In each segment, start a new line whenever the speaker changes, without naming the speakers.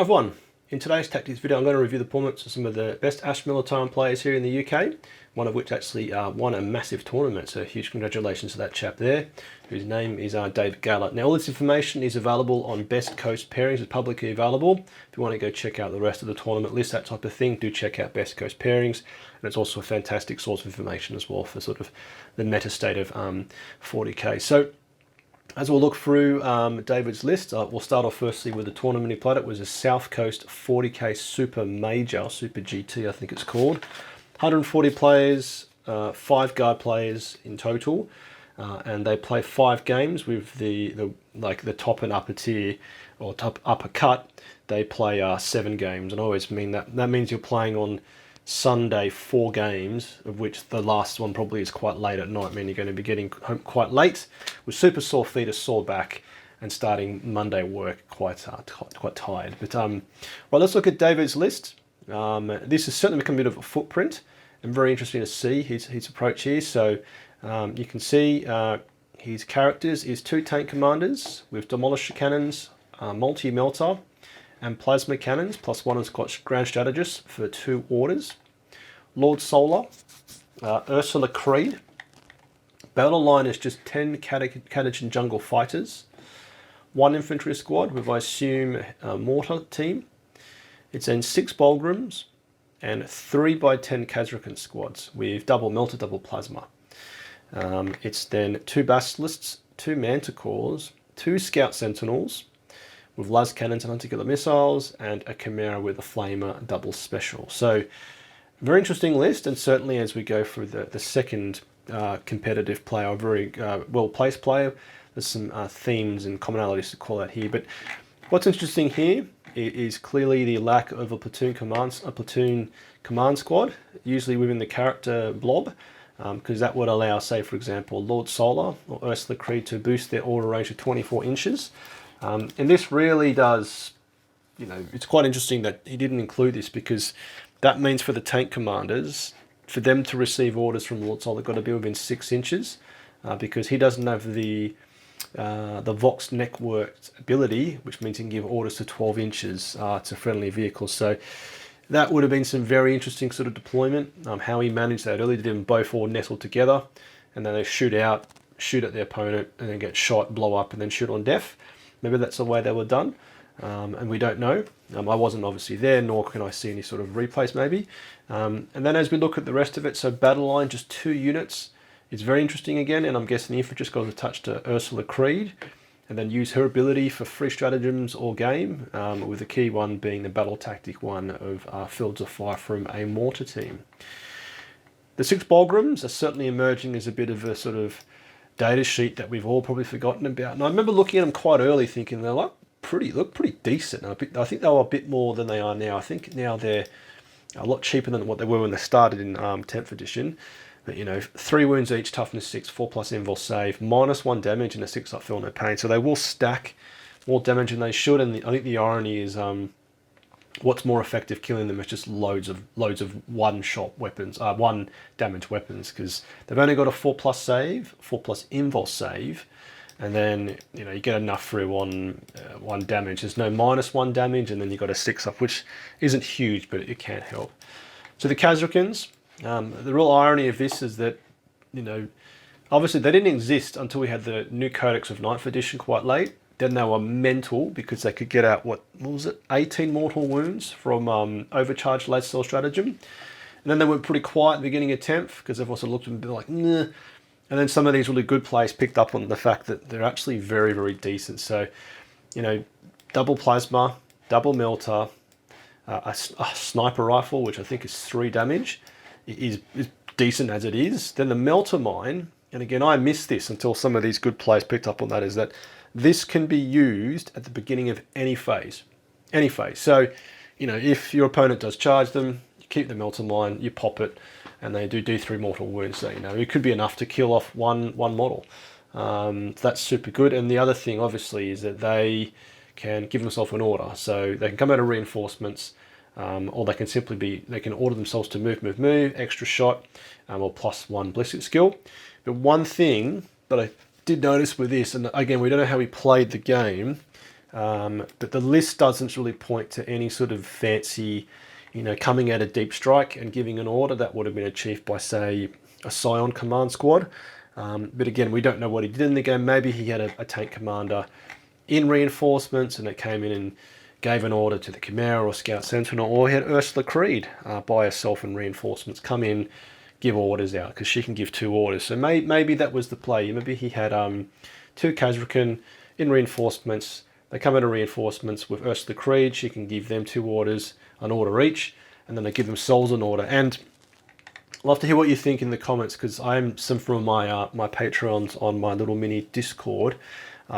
everyone, in today's tactics video I'm going to review the performance of some of the best Astra Militarum players here in the UK, one of which actually won a massive tournament, so huge congratulations to that chap there, whose name is David Gallett. Now all this information is available on Best Coast Pairings, it's publicly available. If you want to go check out the rest of the tournament list, that type of thing, do check out Best Coast Pairings, and it's also a fantastic source of information as well for sort of the meta state of 40k. So as we'll look through David's list, we'll start off firstly with the tournament he played. It was a South Coast 40k Super Major, Super GT I think it's called. 140 players, 5 guard players in total, and they play 5 games with the top and upper tier, or top upper cut. They play 7 games, and I always mean that means you're playing on Sunday 4 games, of which the last one probably is quite late at night, meaning you're going to be getting home quite late with super sore feet, a sore back, and starting Monday work quite tired. But right, let's look at David's list. This has certainly become a bit of a footprint, and very interesting to see his approach here. So you can see his characters is 2 tank commanders with demolisher cannons, multi-melter, and plasma cannons, plus 1 as grand strategist for 2 orders. Lord Solar, Ursula Creed. Battle line is just 10 Catachan jungle fighters, 1 infantry squad with, I assume, a mortar team. It's in 6 Bulgrums and 3x10 Kazrakan squads with double melter, double plasma. It's then 2 Basilisks, 2 Manticores, 2 Scout Sentinels, with las cannons and anti-killer missiles, and a Chimera with a flamer double special. So very interesting list, and certainly as we go through the second competitive player, a very well-placed player, there's some themes and commonalities to call out here. But what's interesting here is clearly the lack of a platoon command squad, usually within the character blob, because that would allow, say for example, Lord Solar or Ursula Creed to boost their order range to 24 inches. And this really does, it's quite interesting that he didn't include this, because that means for the tank commanders, for them to receive orders from Lord Solar, they've got to be within 6 inches, because he doesn't have the Vox networked ability, which means he can give orders to 12 inches to friendly vehicles. So that would have been some very interesting sort of deployment, how he managed that early, did them both all nestled together, and then they shoot at the opponent, and then get shot, blow up, and then shoot on death. Maybe that's the way they were done, and we don't know. I wasn't obviously there, nor can I see any sort of replays maybe. And then as we look at the rest of it, so battle line, just 2 units. It's very interesting again, and I'm guessing the infantry just goes attached to Ursula Creed, and then use her ability for free stratagems or game, with the key one being the battle tactic one of Fields of Fire from a mortar team. The 6 Bulgrums are certainly emerging as a bit of a sort of data sheet that we've all probably forgotten about. And I remember looking at them quite early thinking they look pretty decent. I think they were a bit more than they are now. I think now they're a lot cheaper than what they were when they started in 10th edition. But 3 wounds each, toughness 6, 4+ invul save, -1 damage, and a 6 up feel no pain. So they will stack more damage than they should. And I think the irony is what's more effective killing them is just loads of 1-shot weapons, 1 damage weapons, because they've only got a 4+ save, 4+ invul save, and then you get enough through one damage. There's no -1 damage, and then you got a 6 up, which isn't huge, but it can help. So the Kazrakans, the real irony of this is that obviously they didn't exist until we had the new Codex of 9th edition quite late. Then they were mental because they could get out, what was it, 18 mortal wounds from overcharged late cell stratagem. And then they went pretty quiet at the beginning of 10th because everyone sort of looked at them and be like, nah. And then some of these really good players picked up on the fact that they're actually very, very decent. So, double plasma, double melter, a sniper rifle, which I think is 3 damage, is decent as it is. Then the melter mine, and again, I missed this until some of these good players picked up on that, is that this can be used at the beginning of any phase. Any phase. So, if your opponent does charge them, you keep the melter mine, you pop it, and they do 3 mortal wounds. So, it could be enough to kill off one model. That's super good. And the other thing, obviously, is that they can give themselves an order. So they can come out of reinforcements, or they can order themselves to move, extra shot, or +1 ballistic skill. But one thing that I did notice with this, and again, we don't know how he played the game, But the list doesn't really point to any sort of fancy, coming out of deep strike and giving an order that would have been achieved by, say, a Scion command squad. But again, we don't know what he did in the game. Maybe he had a tank commander in reinforcements and it came in and gave an order to the Chimera or Scout Sentinel, or he had Ursula Creed by herself and reinforcements come in, give orders out, because she can give 2 orders. So maybe that was the play. Maybe he had 2 Kazrakan in reinforcements. They come into reinforcements with Ursula Creed. She can give them 2 orders, an order each, and then they give themselves an order. And I'd love to hear what you think in the comments, because I'm some from my my Patreons on my little mini Discord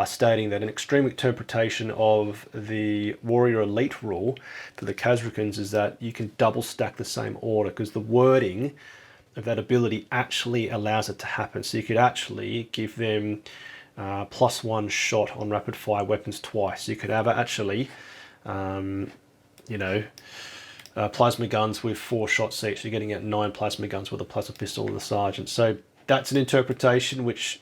stating that an extreme interpretation of the Warrior Elite rule for the Kazrakans is that you can double stack the same order, because the wording of that ability actually allows it to happen. So you could actually give them +1 shot on rapid fire weapons twice. You could have actually, plasma guns with 4 shots each. You're getting at 9 plasma guns with a plasma pistol and the sergeant. So that's an interpretation which,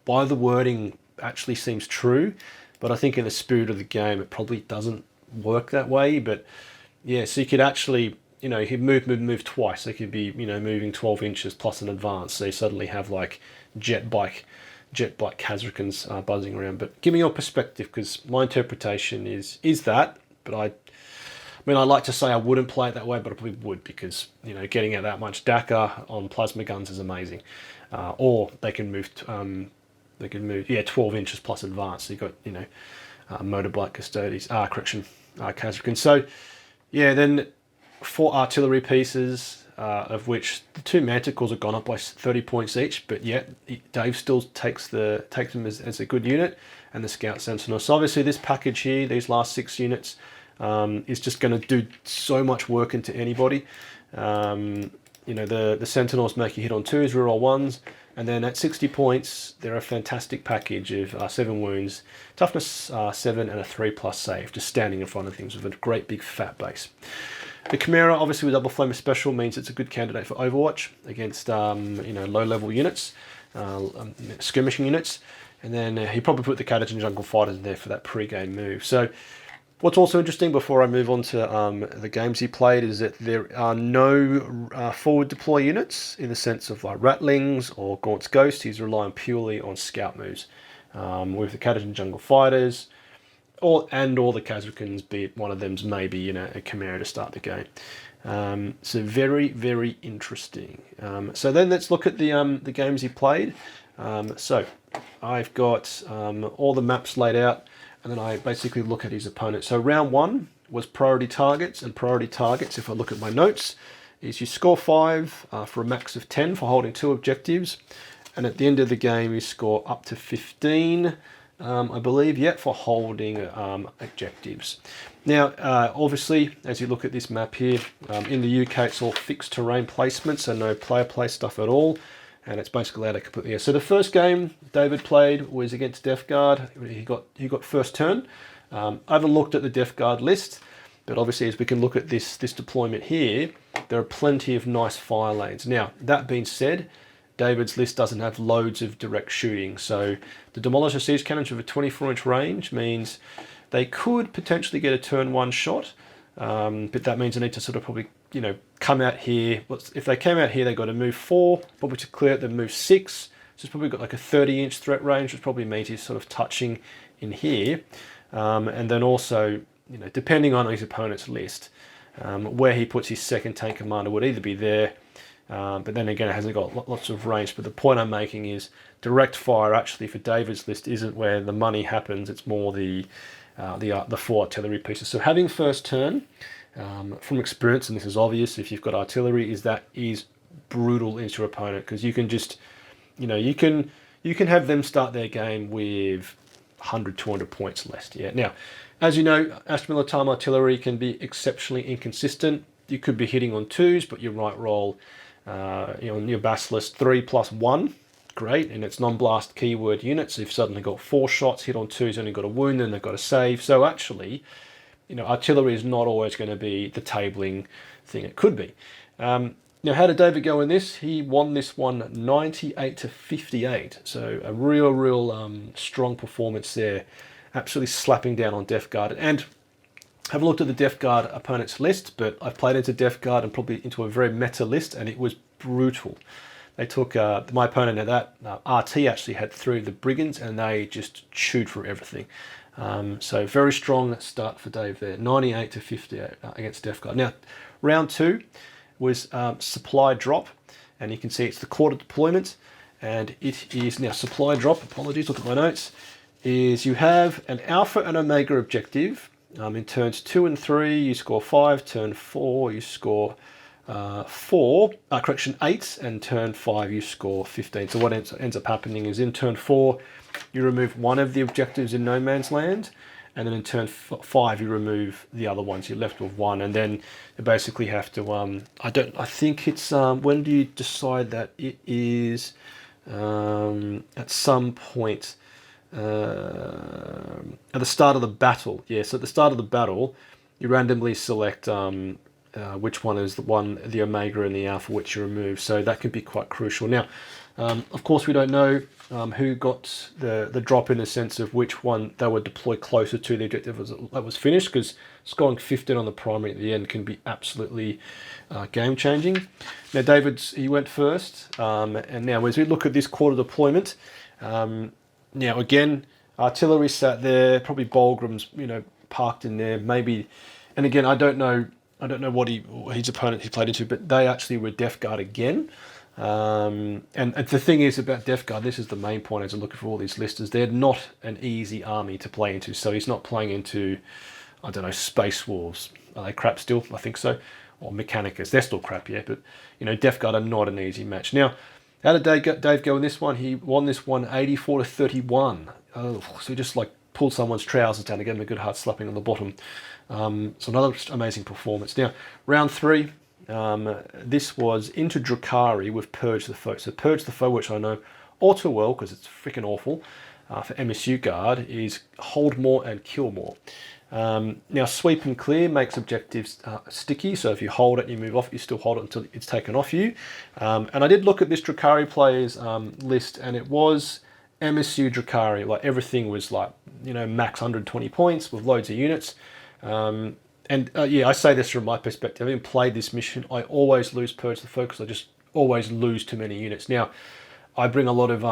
by the wording, actually seems true. But I think in the spirit of the game, it probably doesn't work that way. But yeah, so you could actually, he'd move twice. They could be, moving 12 inches plus an advance. So you suddenly have like jet bike Kazrakans buzzing around. But give me your perspective, because my interpretation is that. But I like to say I wouldn't play it that way, but I probably would, because getting out that much DACA on plasma guns is amazing. Or they can move 12 inches plus advance. So you've got motorbike custodies, Kazrakan. So yeah, then 4 artillery pieces, of which the 2 manticores have gone up by 30 points each, but yet Dave still takes them as a good unit, and the Scout Sentinel. So obviously this package here, these last 6 units, is just going to do so much work into anybody. The Sentinels make you hit on 2s, reroll 1s, and then at 60 points, they're a fantastic package of 7 wounds, toughness 7, and a 3+ save, just standing in front of things with a great big fat base. The Chimera, obviously with double flame special, means it's a good candidate for Overwatch against low-level units, skirmishing units, and then he probably put the Catagen Jungle Fighters in there for that pre-game move. So what's also interesting, before I move on to the games he played, is that there are no forward deploy units in the sense of like Rattlings or Gaunt's Ghost. He's relying purely on scout moves with the Catagen Jungle Fighters, or the Kazrakans, be it one of them's maybe a Chimera to start the game. So very, very interesting. So then let's look at the games he played. So I've got all the maps laid out, and then I basically look at his opponent. So round 1 was priority targets, and priority targets, if I look at my notes, is you score 5 for a max of 10 for holding 2 objectives, and at the end of the game you score up to 15, I believe, for holding objectives. Now, obviously, as you look at this map here, in the UK it's all fixed terrain placement, so no player play stuff at all. And it's basically allowed to completely. So the first game David played was against Death Guard. He got first turn. I haven't looked at the Death Guard list, but obviously as we can look at this deployment here, there are plenty of nice fire lanes. Now, that being said, David's list doesn't have loads of direct shooting. So the Demolisher Siege Cannons with a 24-inch range means they could potentially get a turn 1 shot, but that means they need to sort of probably come out here. If they came out here, they got to move 4, probably to clear it, then move 6. So it's probably got like a 30-inch threat range, which probably means he's sort of touching in here. And then also, depending on his opponent's list, where he puts his second tank commander would either be there, but then again, it hasn't got lots of range. But the point I'm making is direct fire actually for David's list isn't where the money happens. It's more the 4 artillery pieces. So having first turn, from experience, and this is obvious if you've got artillery, is brutal into your opponent, because you can just, you can have them start their game with 100, 200 points less. Yeah. Now, as you know, Astra Militarum artillery can be exceptionally inconsistent. You could be hitting on 2s, but you might roll, on your Basilisk 3+1. Great, and it's non-blast keyword units. So you've suddenly got 4 shots, hit on 2s, only got a wound, and they've got a save. So actually, artillery is not always going to be the tabling thing it could be. Now, how did David go in this? He won this one 98-58. So a real strong performance there absolutely slapping down on Death Guard. And haven't looked at the Death Guard opponent's list, but I've played into Death Guard and probably into a very meta list, and it was brutal. They took, my opponent at that, RT actually had 3 of the Brigands, and they just chewed through everything. So very strong start for Dave there, 98 to 58 against Death Guard. Now, round 2 was supply drop, and you can see it's the quarter deployment, and it is now supply drop, apologies, look at my notes, is you have an Alpha and Omega objective. In turns 2 and 3, you score 5. Turn 4, you score 8, and turn 5, you score 15. So what ends up happening is in turn 4, you remove one of the objectives in no man's land, and then in turn 5, you remove the other ones. You're left with 1, and then you basically have to. I think it's when do you decide that it is at some point. At the start of the battle, yes. At the start of the battle, you randomly select which one is the Omega and the Alpha, which you remove. So that can be quite crucial. Now, of course, we don't know who got the drop in the sense of which one they would deploy closer to the objective that was finished, because scoring 15 on the primary at the end can be absolutely game changing. Now, he went first, and now as we look at this quarter deployment. Now again, artillery sat there, probably Bolgrams, parked in there, maybe. And again, I don't know what his opponent he played into, but they actually were Death Guard again. And the thing is about Death Guard, this is the main point as I'm looking for all these listers. They're not an easy army to play into. So he's not playing into, I don't know, Space Wolves. Are they crap still? I think so. Or Mechanicus. They're still crap, yeah. But Death Guard are not an easy match. Now, how did Dave go in this one? He won this one 84 to 31. Oh, so he just pulled someone's trousers down to get him a good hard slapping on the bottom. So another amazing performance. Now, round 3, this was into Drukhari with Purge the Foe. So Purge the Foe, which I know all too well because it's freaking awful for MSU Guard, is hold more and kill more. Now, sweep and clear makes objectives sticky, so if you hold it and you move off, you still hold it until it's taken off you. And I did look at this Drukhari players list, and it was MSU Drukhari. Everything was max 120 points with loads of units. I say this from my perspective. Having played this mission, I always lose Purge the Foe because I just always lose too many units. Now, I bring a lot of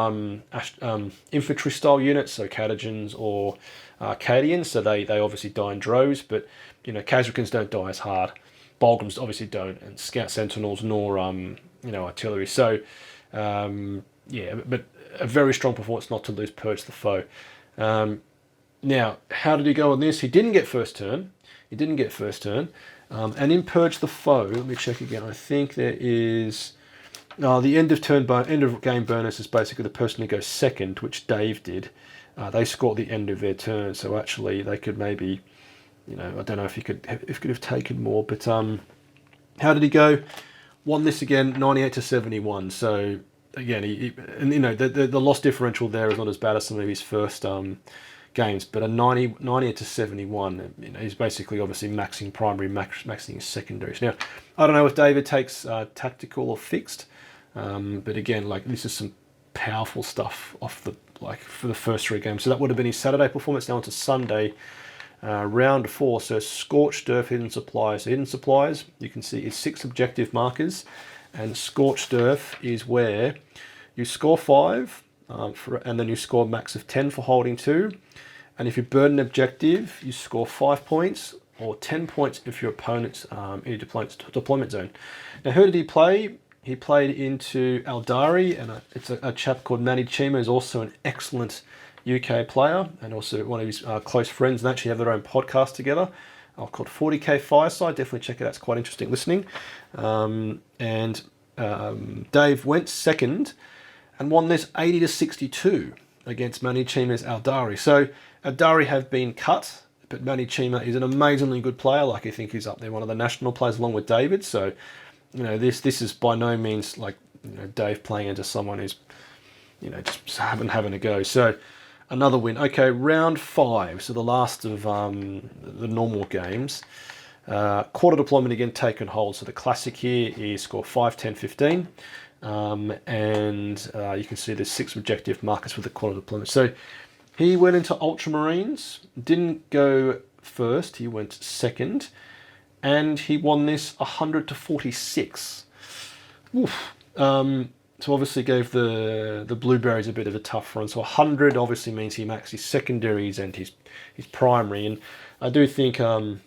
infantry style units, so Catagens or Cadians, so they obviously die in droves, but Khazrakans don't die as hard. Bolgrams obviously don't, and Scout Sentinels nor artillery. So but a very strong performance not to lose Purge the Foe. Now, how did he go on this? He didn't get first turn. And in Purge the Foe, let me check again. I think there is. The end of game bonus is basically the person who goes second, which Dave did. They scored the end of their turn, so actually they could maybe, I don't know if he could have taken more, but how did he go? Won this again, 98 to 71. So again, the loss differential there is not as bad as some of his first games, but a 98 to 71. He's basically obviously maxing primary, maxing his secondaries. Now, I don't know if David takes tactical or fixed. But again, this is some powerful stuff off for the first 3 games. So that would have been his Saturday performance. Now on to Sunday, round 4. So Scorched Earth, Hidden Supplies. So Hidden Supplies, you can see, is 6 objective markers, and Scorched Earth is where you score 5, and then you score a max of 10 for holding 2. And if you burn an objective, you score 5 points or 10 points if your opponent's in a deployment zone. Now, who did he play? He played into Aldari, and it's a chap called Manny Chima, who's also an excellent UK player and also one of his close friends, and actually have their own podcast together called 40k Fireside. Definitely check it out, it's quite interesting listening. Dave went second and won this 80 to 62 against Manny Chima's Aldari. So Aldari have been cut, but Manny Chima is an amazingly good player. I think he's up there, one of the national players along with David. So this is by no means Dave playing into someone who's just having a go. So another win. Okay, round 5, so the last of the normal games. Quarter deployment again, taken hold. So the classic here is score 5, 10, 15. And you can see there's 6 objective markers for the quarter deployment. So He went into Ultramarines, didn't go first, he went second, and he won this 100 to 46. Oof. So obviously gave the Blueberries a bit of a tough run. So 100 obviously means he maxed his secondaries and his primary. And I do think having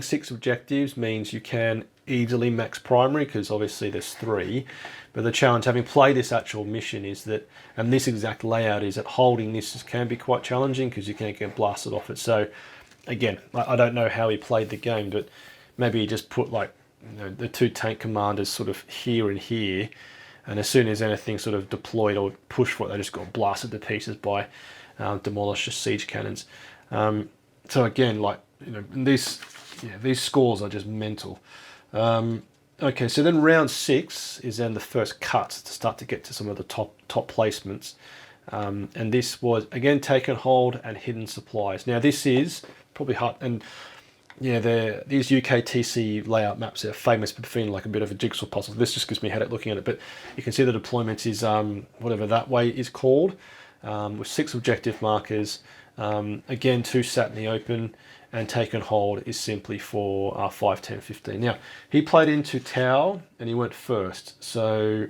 6 objectives means you can easily max primary, because obviously there's 3. But the challenge, having played this actual mission, is that, and this exact layout, is that holding this can be quite challenging because you can get blasted off it. So again, I don't know how he played the game, but maybe he just put like, the 2 tank commanders sort of here and here, and as soon as anything sort of deployed or pushed for it, they just got blasted to pieces by Demolisher siege cannons. So again, like, these scores are just mental. Okay, so then round 6 is then the first cuts to start to get to some of the top placements, and this was again taken hold and hidden supplies. Now this is probably hard, and yeah, these UKTC layout maps are famous for being like a bit of a jigsaw puzzle. This just gives me a headache looking at it, but you can see the deployment is whatever that way is called, with 6 objective markers. Again, 2 sat in the open, and taken hold is simply for 5, 10, 15. Now, he played into Tau, and he went first. So,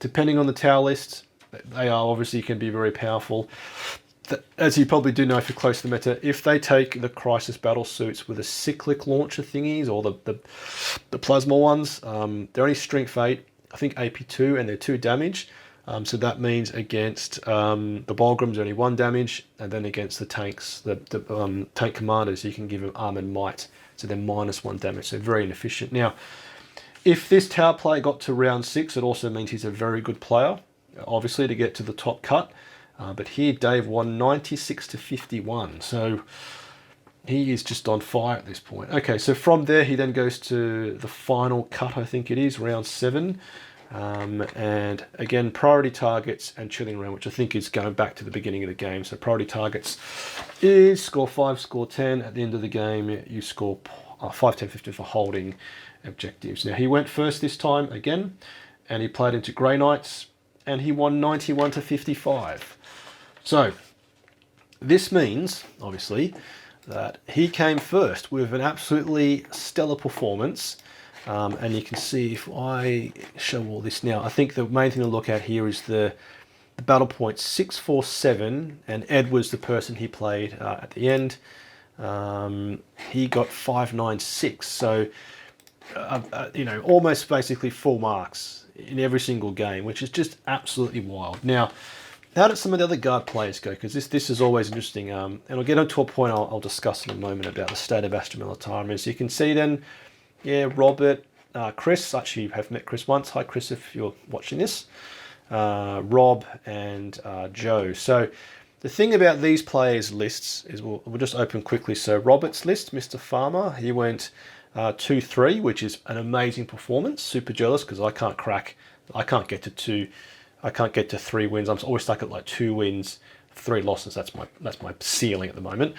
depending on the Tau list, they are obviously can be very powerful. As you probably do know if you're close to the meta, if they take the Crisis battle suits with the cyclic launcher thingies, or the plasma ones, they're only strength 8, I think AP 2, and they're 2 damage. So that means against the Bolgrams only 1 damage, and then against the tanks, the tank commanders, you can give them armored might, so they're -1 damage, so very inefficient. Now, if this Tau play got to round 6, it also means he's a very good player, obviously, to get to the top cut. But here Dave won 96 to 51, so he is just on fire at this point. Okay, so from there he then goes to the final cut, I think it is, round 7. And again, priority targets and chilling round, which I think is going back to the beginning of the game. So priority targets is score 5, score 10. At the end of the game, you score 5, 10, 15 for holding objectives. Now, he went first this time again, and he played into Grey Knights, and he won 91 to 55. So this means, obviously, that he came first with an absolutely stellar performance. And you can see, if I show all this now, I think the main thing to look at here is the battle points 647, and Ed was the person he played at the end. He got 596, so almost basically full marks in every single game, which is just absolutely wild. Now, how did some of the other guard players go? Because this is always interesting, and I'll get onto a point I'll discuss in a moment about the state of Astra Militarum. As you can see then, yeah, Robert, Chris, actually have met Chris once. Hi Chris, if you're watching this. Rob and Joe. So the thing about these players' lists is we'll just open quickly. So Robert's list, Mr. Farmer, he went 2-3, which is an amazing performance. Super jealous because I can't get to 2. I can't get to 3 wins. I'm always stuck at like 2 wins, 3 losses. That's my ceiling at the moment.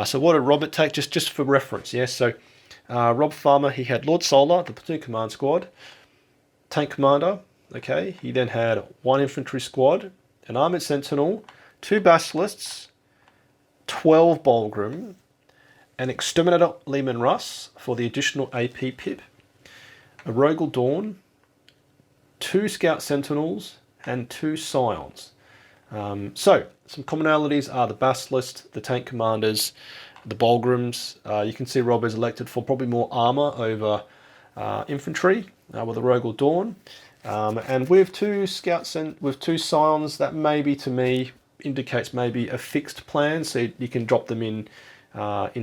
So what did Robert take? Just for reference, yeah. So Rob Farmer, he had Lord Solar, the platoon command squad, tank commander. Okay, he then had 1 infantry squad, an armored sentinel, 2 basilisks, 12 Bolgram, an exterminator Lehman Russ for the additional AP pip, a Rogal Dawn, 2 scout sentinels, and 2 scions. So some commonalities are the basilisk, the tank commanders, the Bolgrams. You can see Rob is elected for probably more armor over infantry with the Rogal Dawn. And with 2 scouts and with 2 scions, that maybe to me indicates maybe a fixed plan. So you can drop them in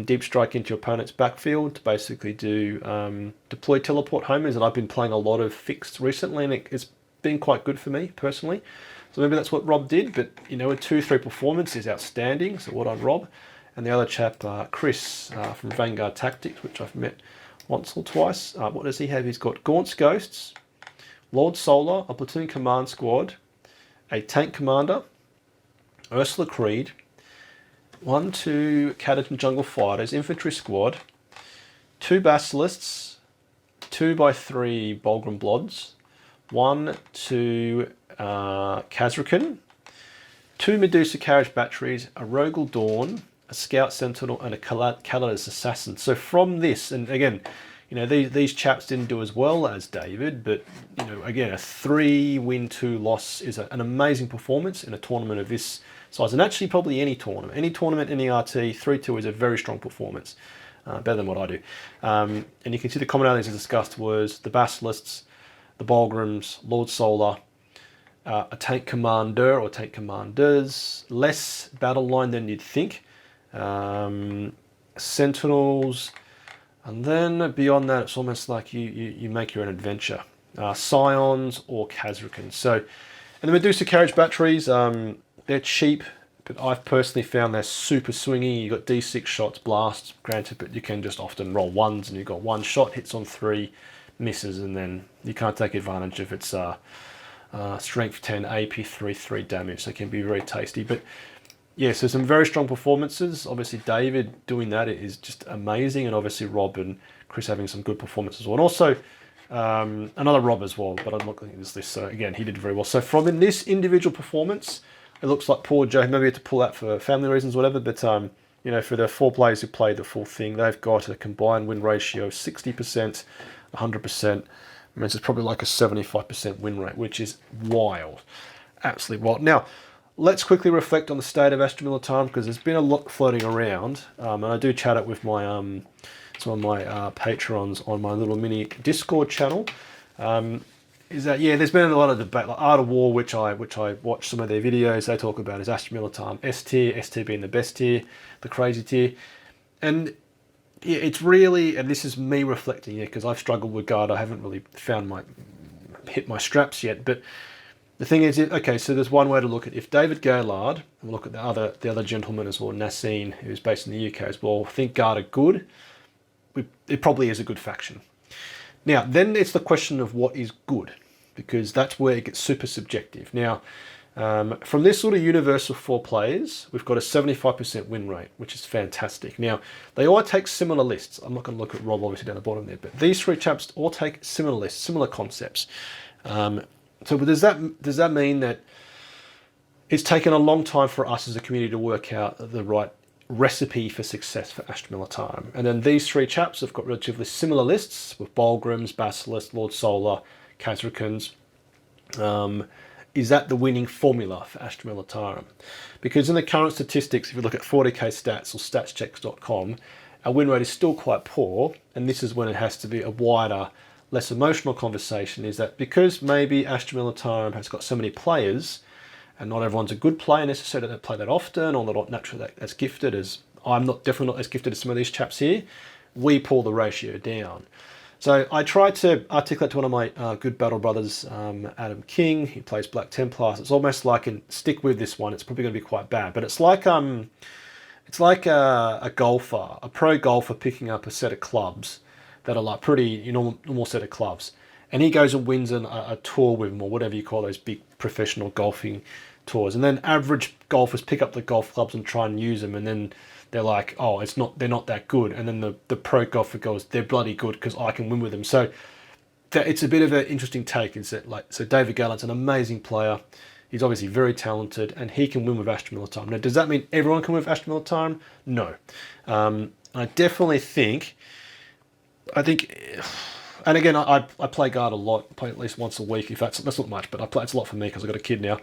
deep strike into your opponent's backfield to basically do deploy teleport homers. And I've been playing a lot of fixed recently, and it's been quite good for me personally. So maybe that's what Rob did, but a 2-3 performance is outstanding. So what on Rob? And the other chap, Chris from Vanguard Tactics, which I've met once or twice. What does he have? He's got Gaunt's Ghosts, Lord Solar, a platoon command squad, a tank commander, Ursula Creed, 1-2 Cataton Jungle Fighters, infantry squad, 2 basilisks, 2x3 Bolgram Bloods, 1-2 Kazrakan, 2 Medusa Carriage Batteries, a Rogel Dawn, a Scout Sentinel, and a Kaladas Assassin. So from this, and again, you know, these chaps didn't do as well as David, but, you know, again, a 3-win 2-loss is an amazing performance in a tournament of this size, and actually probably any tournament, any RT, 3-2 is a very strong performance, better than what I do. And you can see the commonalities I discussed was the Basilisks, the Bolgrams, Lord Solar, a tank commander or tank commanders, less battle line than you'd think, Sentinels, and then beyond that, it's almost like you make your own adventure. Scions or Kazrakans. So, and the Medusa Carriage Batteries, they're cheap, but I've personally found they're super swingy. You've got D6 shots, blasts, granted, but you can just often roll 1s, and you've got 1 shot, hits on 3, misses, and then you can't take advantage if it's strength 10, AP 3 damage, so it can be very tasty. But yeah, so some very strong performances. Obviously, David doing that is just amazing, and obviously Rob and Chris having some good performances as well. And also another Rob as well, but I'm not looking at this list. So again, he did very well. So from in this individual performance, it looks like poor Joe maybe had to pull out for family reasons, or whatever. But you know, for the 4 players who played the full thing, they've got a combined win ratio of 60%, 100%. I mean, it's probably like a 75% win rate, which is wild, absolutely wild. Now, let's quickly reflect on the state of Astra Militarum, because there's been a lot floating around, and I do chat it with my some of my patrons on my little mini Discord channel. Is that, yeah, there's been a lot of debate, like Art of War, which I watch some of their videos. They talk about is Astra Militarum S tier, S tier being the best tier, the crazy tier, and yeah, it's really, and this is me reflecting here, because I've struggled with Guard. I haven't really hit my straps yet, but the thing is, okay, so there's one way to look at it. If David Gaylard, and we'll look at the other gentleman as well, Nassine, who's based in the UK as well, think Guard are good, it probably is a good faction. Now, then it's the question of what is good, because that's where it gets super subjective. Now, from this sort of universe of 4 players, we've got a 75% win rate, which is fantastic. Now, they all take similar lists. I'm not going to look at Rob obviously down the bottom there, but these 3 chaps all take similar lists, similar concepts. So does that mean that it's taken a long time for us as a community to work out the right recipe for success for Astra Militarum? And then these 3 chaps have got relatively similar lists with Bolgrams, Basilisk, Lord Solar, Kazrakans. Is that the winning formula for Astra Militarum? Because in the current statistics, if you look at 40k stats or statschecks.com, our win rate is still quite poor, and this is when it has to be a wider, less emotional conversation, is that because maybe Astra Militarum has got so many players, and not everyone's a good player necessarily, they play that often, or not naturally as gifted as, I'm definitely not as gifted as some of these chaps here, we pull the ratio down. So I tried to articulate to one of my good battle brothers, Adam King. He plays Black Templars. It's almost like, and stick with this one, it's probably going to be quite bad, but it's like a golfer, a pro golfer picking up a set of clubs that are like pretty normal set of clubs, and he goes and wins a tour with them, or whatever you call those big professional golfing tours, and then average golfers pick up the golf clubs and try and use them, and then they're like, oh, they're not that good, and then the pro golfer goes, they're bloody good because I can win with them. So it's a bit of an interesting take. Is that, like, so David Gallard's an amazing player. He's obviously very talented, and he can win with Astra Militarum. Now, does that mean everyone can win with Astra Militarum? No. I definitely think, and again, I play Guard a lot. I play at least once a week. In fact, that's not much, but it's a lot for me because I've got a kid now.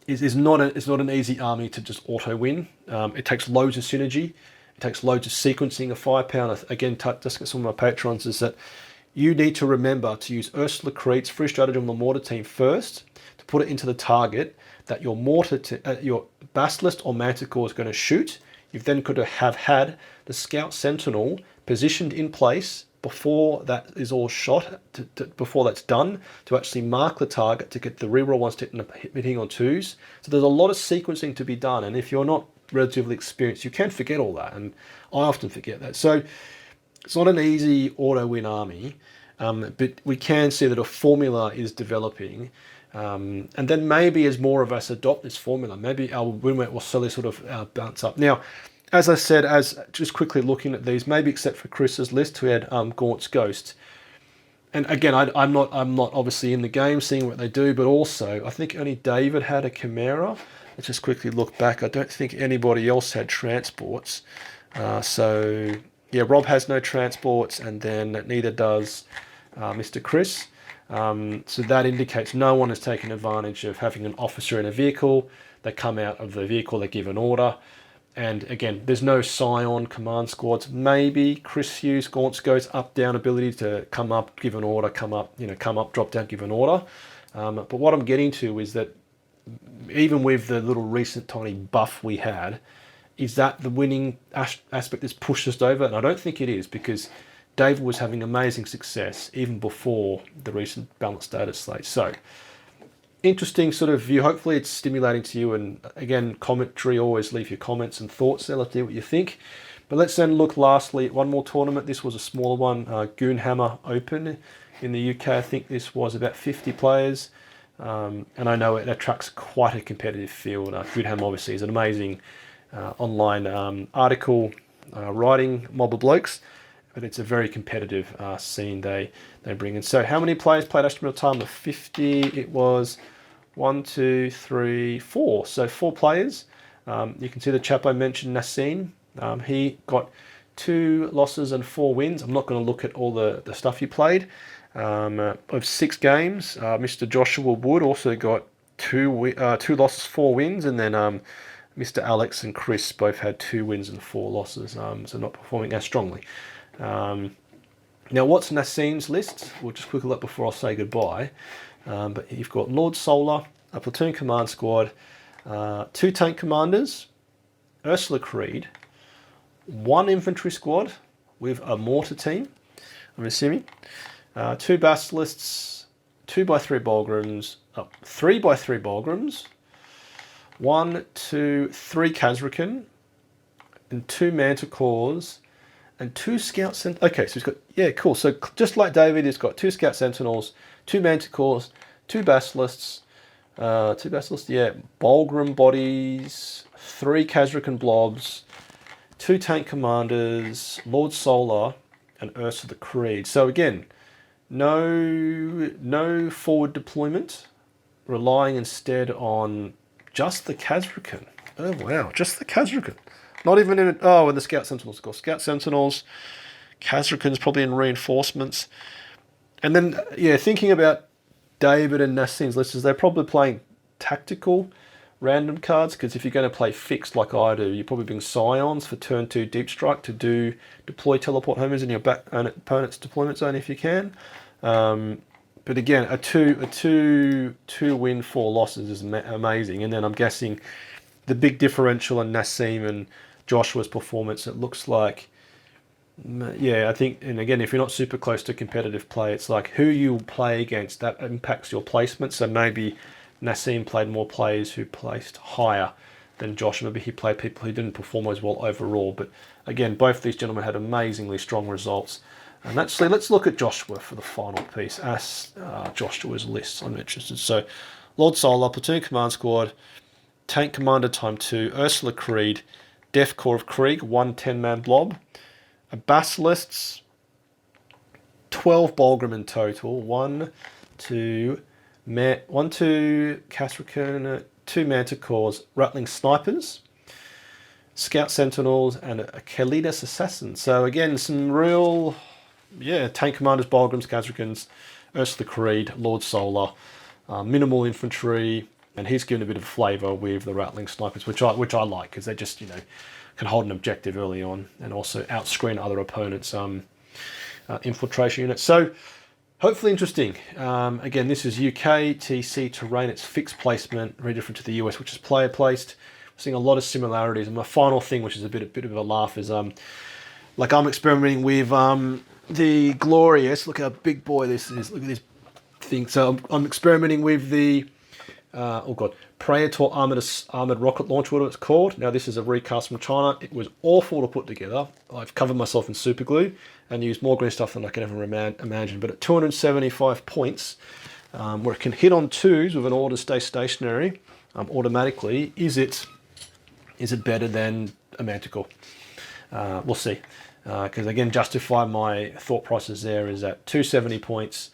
It's not an easy army to just auto win. It takes loads of synergy. It takes loads of sequencing of firepower. Again, just get some of my patrons, is that you need to remember to use Ursula Creed's free stratagem on the mortar team first to put it into the target that your your Basilisk or Manticore is going to shoot. You've then got to have had the Scout Sentinel positioned in place before that is all shot, before that's done, to actually mark the target to get the reroll ones hitting on 2s. So there's a lot of sequencing to be done, and if you're not relatively experienced, you can forget all that, and I often forget that. So it's not an easy auto-win army, but we can see that a formula is developing, and then maybe as more of us adopt this formula, maybe our win rate will slowly sort of bounce up. Now, as I said, as just quickly looking at these, maybe except for Chris's list, who had Gaunt's Ghost, and again, I'm not obviously in the game seeing what they do, but also I think only David had a Chimera. Let's just quickly look back. I don't think anybody else had transports. So yeah, Rob has no transports, and then neither does Mr. Chris. So that indicates no one has taken advantage of having an officer in a vehicle. They come out of the vehicle, they give an order. And again, there's no Scion command squads. Maybe Chris Hughes Gaunt's up down ability to come up, give an order, come up, drop down, give an order. But what I'm getting to is that even with the little recent tiny buff we had, is that the winning aspect that's pushed us over? And I don't think it is, because David was having amazing success even before the recent balanced status slate. So interesting sort of view. Hopefully it's stimulating to you. And again, commentary, always leave your comments and thoughts there. Let's see what you think. But let's then look lastly at one more tournament. This was a smaller one, Goonhammer Open in the UK. I think this was about 50 players. And I know it attracts quite a competitive field. Goonhammer obviously is an amazing online article writing mob of blokes, but it's a very competitive scene they bring in. So how many players played Astra Militarum? The 50, it was 1, 2, 3, 4. So 4 players. You can see the chap I mentioned, Nassim. He got 2 losses and 4 wins. I'm not going to look at all the stuff he played. Of 6 games, Mr. Joshua Wood also got 2 losses, 4 wins, and then Mr. Alex and Chris both had 2 wins and 4 losses, so not performing as strongly. Now, what's Nassim's list? We'll just quickly look before I say goodbye. But you've got Lord Solar, a platoon command squad, 2 tank commanders, Ursula Creed, 1 infantry squad with a mortar team, I'm assuming, 2 basilisks, 2x3 Bolgrams, 3x3 Bolgrams, 1, 2, 3 Kazrakan, and 2 Manticores, and 2 Scout Sentinels. Okay, so he's got, yeah, cool. So just like David, he's got 2 Scout Sentinels, 2 Manticores, 2 Basilisks, Bolgram bodies, 3 Kazrakan blobs, 2 tank commanders, Lord Solar, and Ursula Creed. So again, no forward deployment, relying instead on just the Kazrakan. Oh wow, just the Kazrakan. Not even in and the Scout Sentinels, of course. Scout Sentinels, Kazrakan's probably in reinforcements. And then, yeah, thinking about David and Nassim's lists, they're probably playing tactical random cards, because if you're going to play fixed like I do, you're probably being Scions for turn 2 Deep Strike to deploy teleport homers in your opponent's deployment zone if you can. But again, a two win 4 losses is amazing. And then I'm guessing the big differential in Nassim and Joshua's performance, it looks like, yeah, I think, and again, if you're not super close to competitive play, it's like who you play against, that impacts your placement. So maybe Nassim played more players who placed higher than Joshua. Maybe he played people who didn't perform as well overall. But again, both these gentlemen had amazingly strong results. And actually, let's look at Joshua for the final piece. As Joshua's list, I'm interested. So, Lord Solar, Platoon Command Squad, Tank Commander × 2, Ursula Creed, Death Corps of Krieg, 1 10-man blob, a Basilisks, 12 Bolgram in total, 1, 2, Kazrakan, 2 Manticores, Rattling Snipers, Scout Sentinels, and a Kalidas Assassin. So again, some real, tank commanders, Bolgrams, Kazrakans, Ursula Creed, Lord Solar, minimal infantry, and he's given a bit of flavour with the Rattling Snipers, which I like, because they just, can hold an objective early on and also outscreen other opponents' infiltration units. So hopefully interesting. Again, this is UK TC terrain. It's fixed placement, very different to the US, which is player placed. We're seeing a lot of similarities. And my final thing, which is a bit of a laugh, is I'm experimenting with the Glorious. Look how big boy this is. Look at this thing. So I'm experimenting with the Praetor armored rocket launcher, what it's called. Now this is a recast from China. It was awful to put together. I've covered myself in super glue and used more green stuff than I can ever imagine. But at 275 points, where it can hit on 2s with an order to stay stationary automatically, is it better than a Manticore? We'll see. because again, justify my thought process there is at 270 points,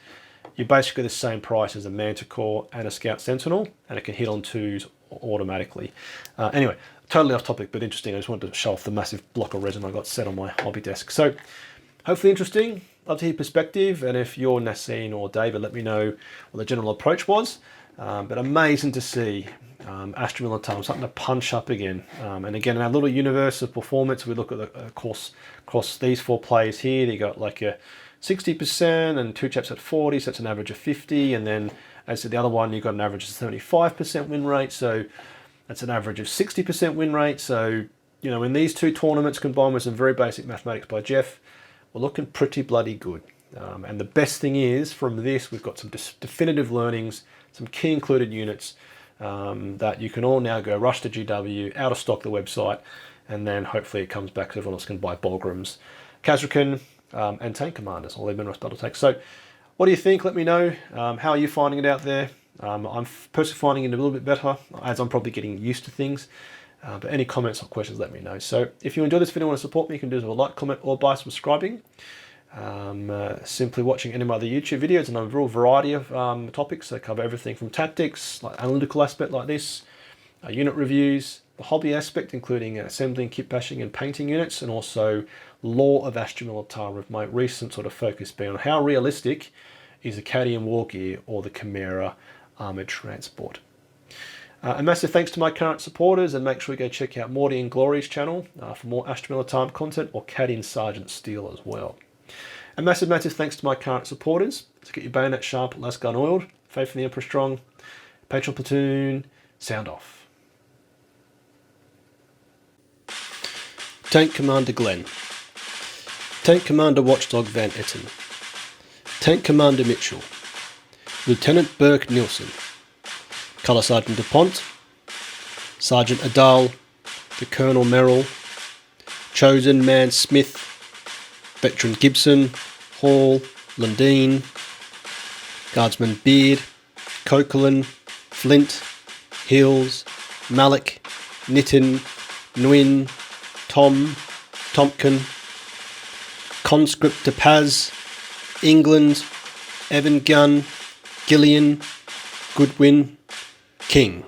you're basically the same price as a Manticore and a Scout Sentinel, and it can hit on 2s automatically. Anyway, totally off topic, but interesting. I just wanted to show off the massive block of resin I got set on my hobby desk. So hopefully interesting. Love to hear perspective, and if you're Nassine or David, let me know what the general approach was. But amazing to see Astra Militarum starting to punch up again. And again, in our little universe of performance, we look at the across these 4 players here. They got like a 60% and 2 chaps at 40, so that's an average of 50. And then as to the other one, you've got an average of 75% win rate, so that's an average of 60% win rate. So, you know, in these 2 tournaments combined with some very basic mathematics by Jeff, we're looking pretty bloody good. And the best thing is, from this, we've got some definitive learnings, some key included units that you can all now go rush to GW, out of stock the website, and then hopefully it comes back so everyone else can buy Bolgrams, Kazrakan, and Tank Commanders, all their minerals battle tanks. So what do you think? Let me know. How are you finding it out there? I'm personally finding it a little bit better, as I'm probably getting used to things. But any comments or questions, let me know. So if you enjoy this video and want to support me, you can do so with a like, comment, or by subscribing. Simply watching any of my other YouTube videos, and a real variety of topics that cover everything from tactics, like analytical aspect like this, unit reviews, the hobby aspect, including assembling, kit bashing, and painting units, and also lore of Astra Militarum, with my recent sort of focus being on how realistic is the Acadian War Gear or the Chimera Armoured Transport. A massive thanks to my current supporters, and make sure you go check out Morty and Glory's channel for more Astra Militarum content, or Cadian Sergeant Steel as well. A massive thanks to my current supporters. So get your bayonet sharp, last gun oiled, faith in the Emperor strong, Patron platoon, sound off. Tank Commander Glenn, Tank Commander Watchdog Van Etten, Tank Commander Mitchell, Lieutenant Burke Nielsen, Colour Sergeant DuPont, Sergeant Adal, the Colonel Merrill, Chosen Man Smith, Veteran Gibson, Hall, Lundeen, Guardsman Beard, Coquelin, Flint, Hills, Malik, Nitin, Nguyen, Tom, Tompkin, Conscript de Paz, England, Evan Gunn, Gillian, Goodwin, King.